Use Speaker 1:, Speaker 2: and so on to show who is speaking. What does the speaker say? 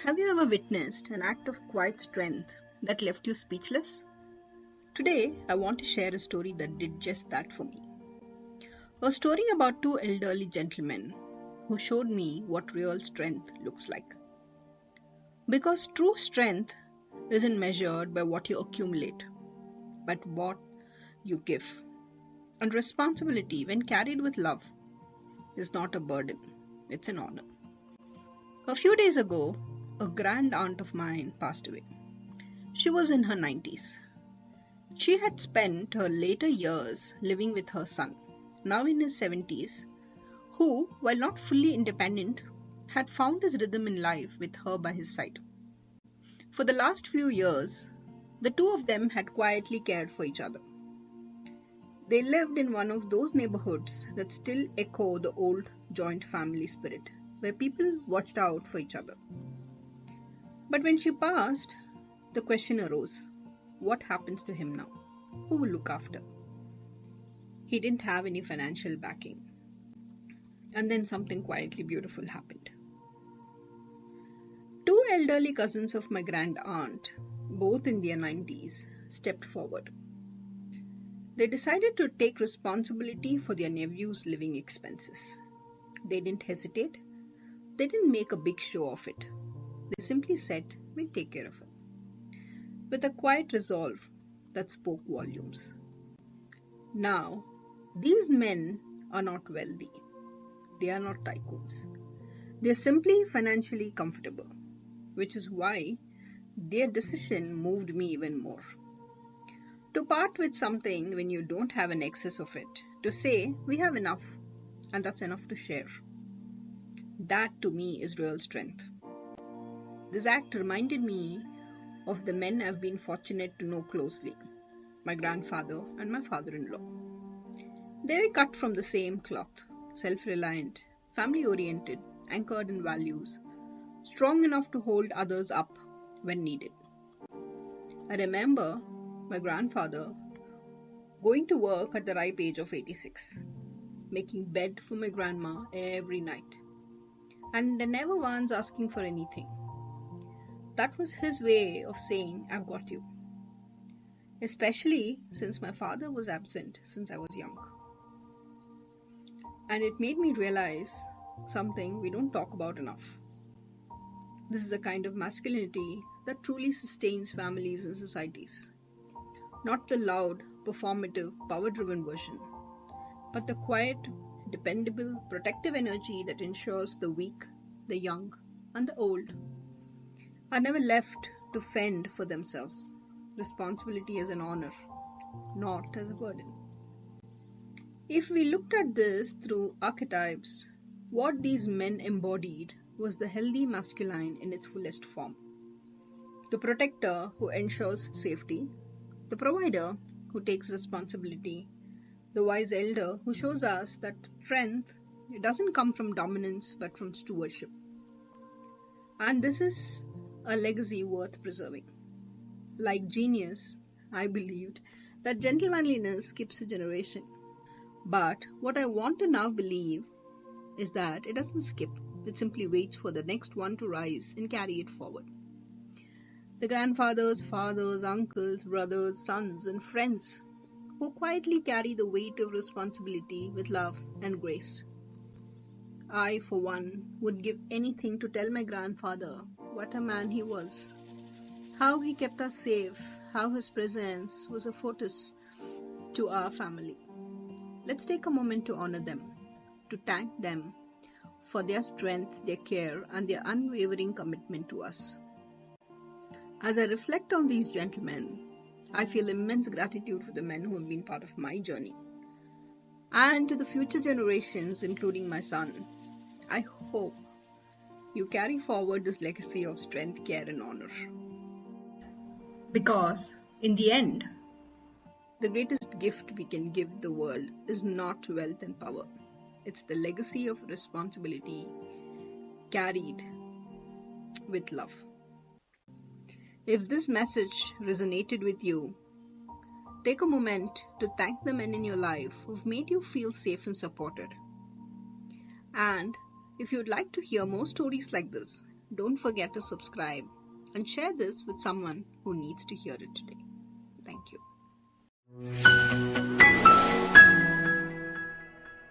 Speaker 1: Have you ever witnessed an act of quiet strength that left you speechless? Today, I want to share a story that did just that for me. A story about two elderly gentlemen who showed me what real strength looks like. Because true strength isn't measured by what you accumulate, but what you give. And responsibility, when carried with love, is not a burden, it's an honor. A few days ago, a grand aunt of mine passed away. She was in her 90s. She had spent her later years living with her son, now in his 70s, who, while not fully independent, had found his rhythm in life with her by his side. For the last few years, the two of them had quietly cared for each other. They lived in one of those neighborhoods that still echo the old joint family spirit, where people watched out for each other. But when she passed, the question arose, what happens to him now? Who will look after? He didn't have any financial backing. And then something quietly beautiful happened. Two elderly cousins of my grand aunt, both in their 90s, stepped forward. They decided to take responsibility for their nephew's living expenses. They didn't hesitate. They didn't make a big show of it. They simply said, we'll take care of it. With a quiet resolve that spoke volumes. Now, these men are not wealthy. They are not tycoons. They are simply financially comfortable, which is why their decision moved me even more. To part with something when you don't have an excess of it, to say, we have enough, and that's enough to share. That to me is real strength. This act reminded me of the men I've been fortunate to know closely, my grandfather and my father-in-law. They were cut from the same cloth, self-reliant, family-oriented, anchored in values, strong enough to hold others up when needed. I remember my grandfather going to work at the ripe age of 86, making bed for my grandma every night, and never once asking for anything. That was his way of saying, I've got you. Especially since my father was absent since I was young. And it made me realize something we don't talk about enough. This is a kind of masculinity that truly sustains families and societies. Not the loud, performative, power-driven version, but the quiet, dependable, protective energy that ensures the weak, the young, and the old are never left to fend for themselves. Responsibility as an honor, not as a burden. If we looked at this through archetypes, what these men embodied was the healthy masculine in its fullest form. The protector who ensures safety, the provider who takes responsibility, the wise elder who shows us that strength doesn't come from dominance but from stewardship. And this is a legacy worth preserving. Like genius, I believed that gentlemanliness skips a generation. But what I want to now believe is that it doesn't skip, it simply waits for the next one to rise and carry it forward. The grandfathers, fathers, uncles, brothers, sons, and friends who quietly carry the weight of responsibility with love and grace. I, for one, would give anything to tell my grandfather what a man he was, how he kept us safe, how his presence was a fortress to our family. Let's take a moment to honor them, to thank them for their strength, their care, and their unwavering commitment to us. As I reflect on these gentlemen, I feel immense gratitude for the men who have been part of my journey. And to the future generations, including my son, I hope you carry forward this legacy of strength, care, and honor. Because, in the end, the greatest gift we can give the world is not wealth and power. It's the legacy of responsibility carried with love. If this message resonated with you, take a moment to thank the men in your life who've made you feel safe and supported. And if you'd like to hear more stories like this, Don't forget to subscribe and share this with someone who needs to hear it today. Thank you.